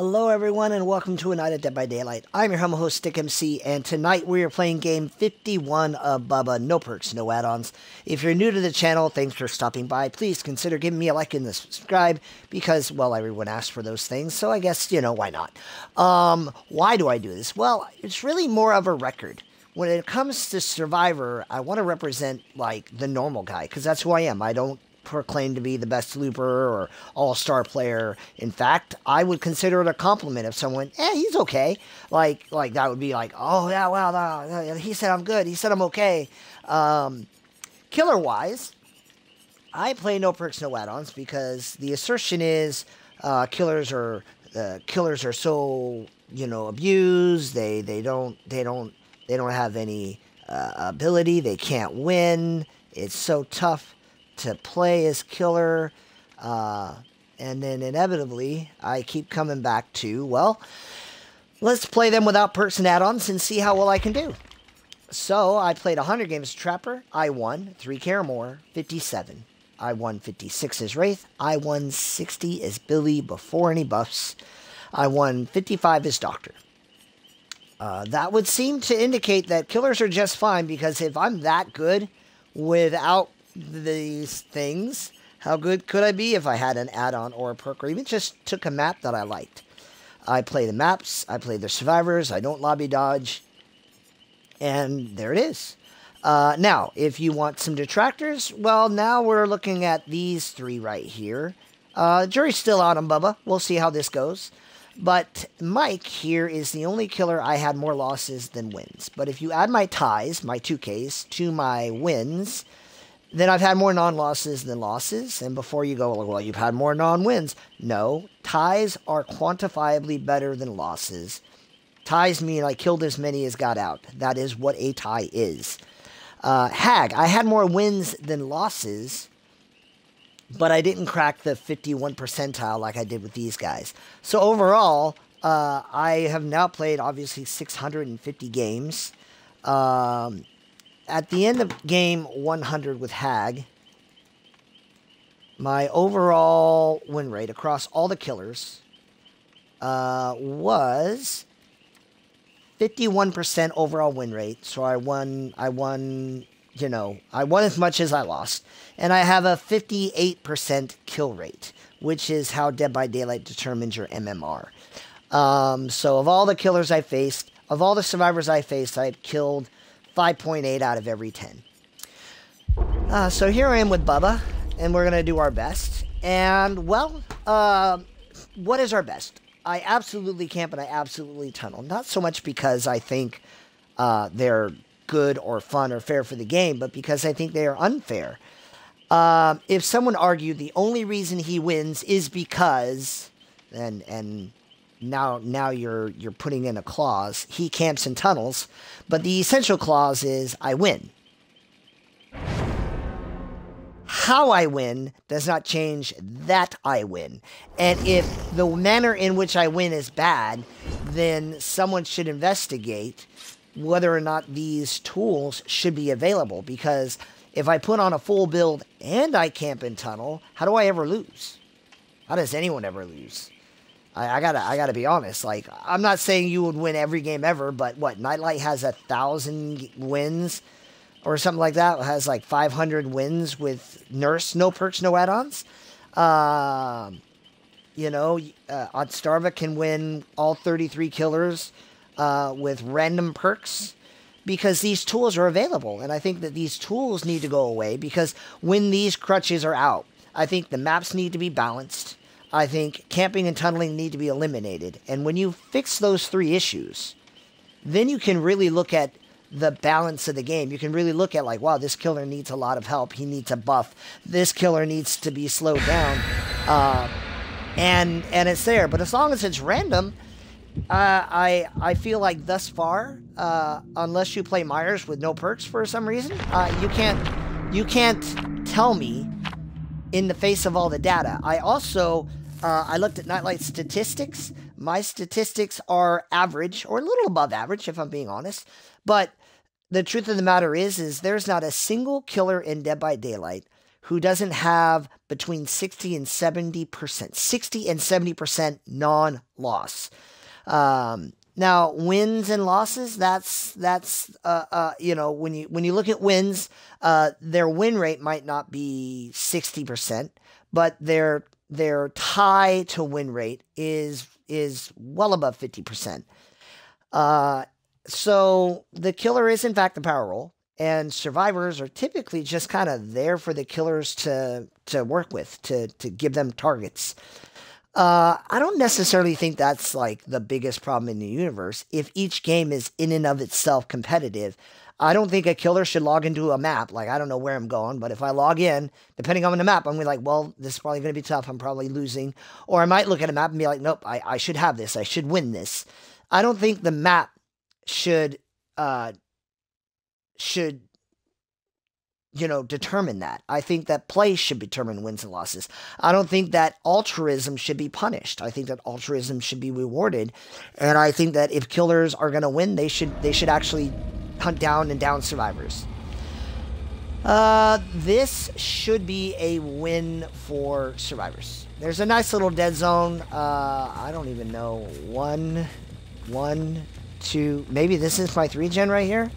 Hello everyone and welcome to a night at Dead by Daylight. I'm your humble host Stick MC, and tonight we are playing game 51 of Bubba. No perks, no add-ons. If you're new to the channel, thanks for stopping by. Please consider giving me a like and a subscribe because, well, everyone asked for those things, so I guess, you know, why not? Why do I do this? Well, it's really more of a record. When it comes to Survivor, I want to represent, like, the normal guy, because that's who I am. I don't proclaim to be the best looper or all-star player. In fact, I would consider it a compliment if someone, he's okay. Like that would be like, oh yeah, wow, he said I'm good. He said I'm okay. Killer-wise, I play no perks, no add-ons because the assertion is killers are so, you know, abused. They don't have any ability. They can't win. It's so tough to play as killer, and then inevitably I keep coming back to, well, let's play them without perks and add-ons and see how well I can do. So I played 100 games as Trapper. I won 3K or more, 57. I won 56 as Wraith. I won 60 as Billy before any buffs. I won 55 as Doctor. That would seem to indicate that killers are just fine, because if I'm that good without these things, how good could I be if I had an add-on or a perk, or even just took a map that I liked? I play the maps, I play the survivors, I don't lobby dodge, and there it is. Now, if you want some detractors, well, now we're looking at these three right here. Jury's still out on Bubba. We'll see how this goes. But Mike here is the only killer I had more losses than wins. But if you add my ties, my 2Ks, to my wins, then I've had more non-losses than losses. And before you go, well, you've had more non-wins. No, ties are quantifiably better than losses. Ties mean I killed as many as got out. That is what a tie is. Hag, I had more wins than losses, but I didn't crack the 51 percentile like I did with these guys. So overall, I have now played, obviously, 650 games. At the end of game 100 with Hag, my overall win rate across all the killers was 51% overall win rate. So I won, you know, I won as much as I lost. And I have a 58% kill rate, which is how Dead by Daylight determines your MMR. So of all the killers I faced, of all the survivors I faced, I've killed 5.8 out of every 10. So here I am with Bubba, and we're going to do our best. And, well, what is our best? I absolutely camp and I absolutely tunnel. Not so much because I think they're good or fun or fair for the game, but because I think they are unfair. If someone argued the only reason he wins is because, and now you're putting in a clause, he camps and tunnels, but the essential clause is I win. How I win does not change that I win. And if the manner in which I win is bad, then someone should investigate whether or not these tools should be available, because if I put on a full build and I camp and tunnel, how do I ever lose? How does anyone ever lose? I gotta be honest. Like, I'm not saying you would win every game ever, but what, Nightlight has 1,000 wins or something like that. It has like 500 wins with Nurse, no perks, no add-ons. You know, Odstarva can win all 33 killers with random perks, because these tools are available. And I think that these tools need to go away, because when these crutches are out, I think the maps need to be balanced. I think camping and tunneling need to be eliminated. And when you fix those three issues, then you can really look at the balance of the game. You can really look at, like, wow, this killer needs a lot of help. He needs a buff. This killer needs to be slowed down. And it's there. But as long as it's random, I feel like thus far, unless you play Myers with no perks for some reason, you can't tell me in the face of all the data. I also, I looked at Nightlight's statistics. My statistics are average, or a little above average, if I'm being honest. But the truth of the matter is there's not a single killer in Dead by Daylight who doesn't have between 60 and 70%, 60 and 70% non-loss. Now, wins and losses, that's you know, when you look at wins, their win rate might not be 60%, but their tie to win rate is well above 50%. So the killer is in fact the power role, and survivors are typically just kind of there for the killers to work with, to give them targets. I don't necessarily think that's like the biggest problem in the universe. If each game is in and of itself competitive, I don't think a killer should log into a map. Like, I don't know where I'm going, but if I log in, depending on the map, I'm going to be like, well, this is probably going to be tough. I'm probably losing. Or I might look at a map and be like, nope, I should have this. I should win this. I don't think the map should you know, determine that. I think that play should determine wins and losses. I don't think that altruism should be punished. I think that altruism should be rewarded. And I think that if killers are going to win, they should actually hunt down and down survivors. This should be a win for survivors. There's a nice little dead zone. I don't even know. 1, 2, maybe this is my 3-gen right here.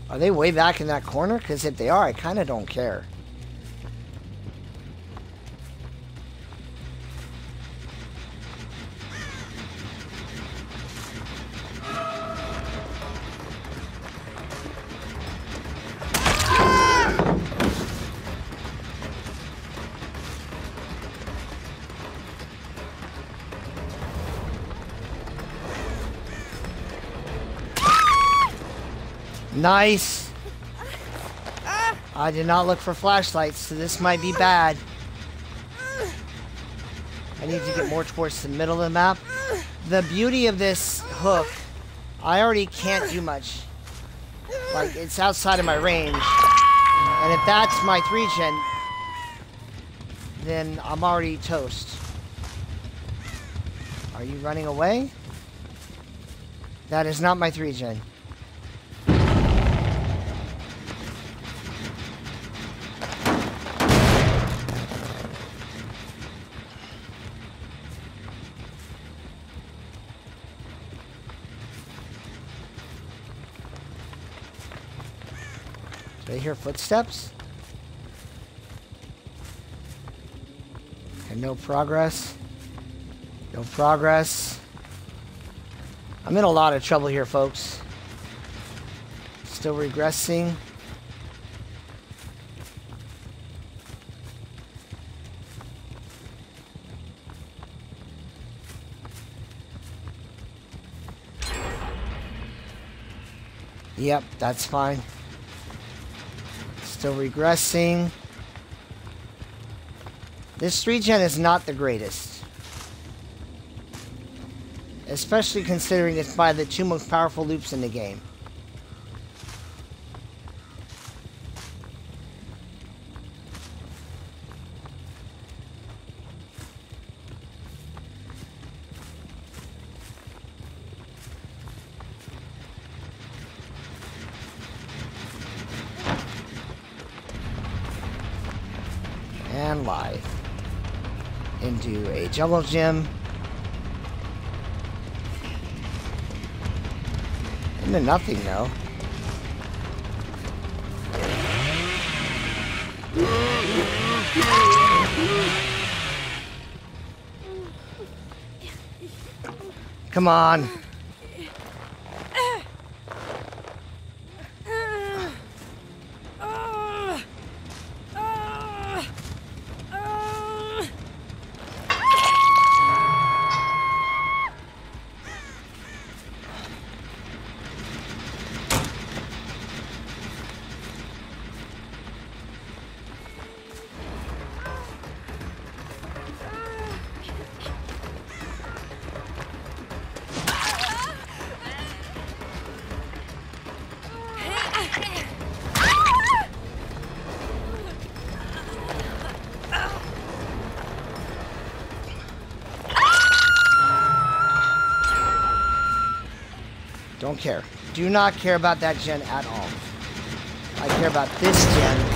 Are they way back in that corner? Because if they are, I kind of don't care. Nice. I did not look for flashlights, so this might be bad. I need to get more towards the middle of the map. The beauty of this hook, I already can't do much. Like, it's outside of my range. And if that's my 3-gen, then I'm already toast. Are you running away? That is not my 3-gen. Do I hear footsteps? And no progress. No progress. I'm in a lot of trouble here, folks. Still regressing. Yep, that's fine. Still regressing. This 3-gen is not the greatest. Especially considering it's by the 2 most powerful loops in the game. And live into a jungle gym. Into nothing though. Come on. care. Do not care about that gen at all. I care about this gen.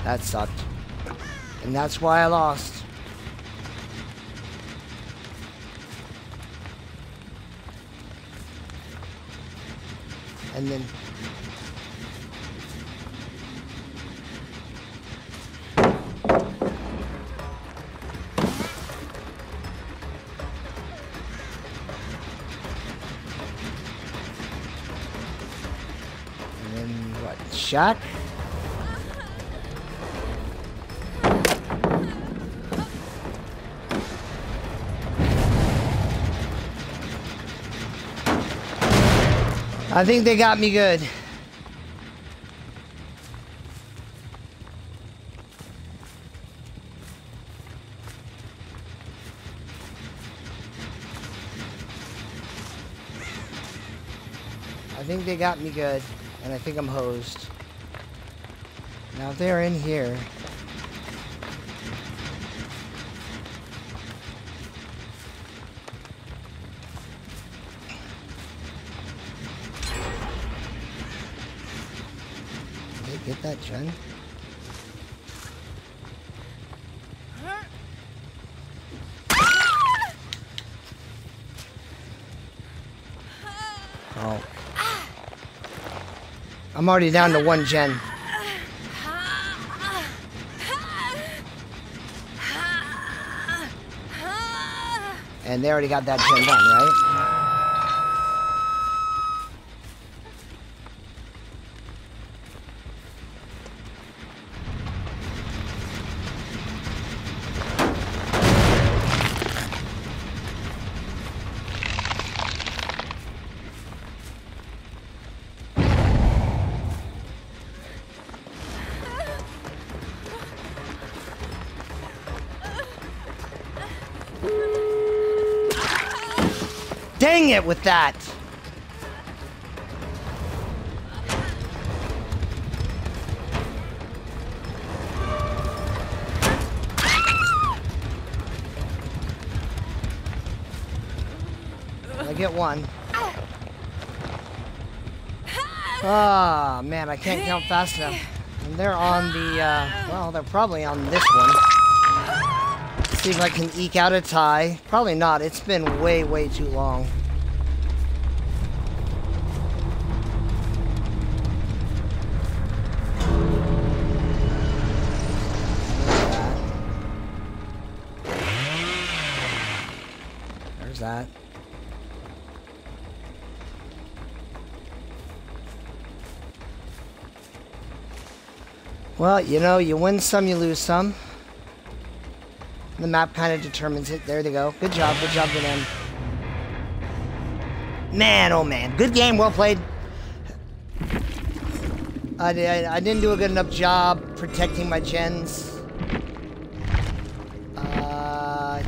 That sucked. And that's why I lost. And then... and then what? Shot? I think they got me good. I think they got me good, and I think I'm hosed. Now if they're in here... Get that, Jen? Oh. I'm already down to 1 gen. And they already got that gen done, right? Dang it with that! I get 1. Ah, man, I can't count fast enough. And they're on the, well, they're probably on this one. See if I can eke out a tie. Probably not. It's been way, way too long. There's that. Well, you know, you win some, you lose some. The map kind of determines it. There they go. Good job to them. Man, oh man. Good game, well played. I didn't do a good enough job protecting my gens.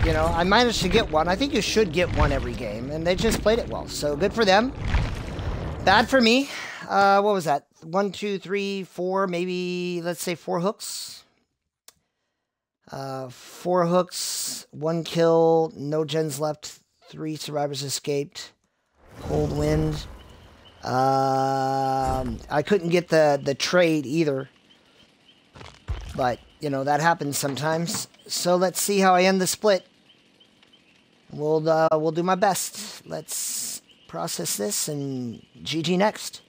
You know, I managed to get 1. I think you should get 1 every game, and they just played it well. So good for them. Bad for me. What was that? 1, 2, 3, 4, maybe, let's say 4 hooks. 4 hooks, 1 kill, no gens left, 3 survivors escaped. Coldwind. I couldn't get the trade either. But, you know, that happens sometimes. So let's see how I end the split. We'll do my best. Let's process this, and GG next.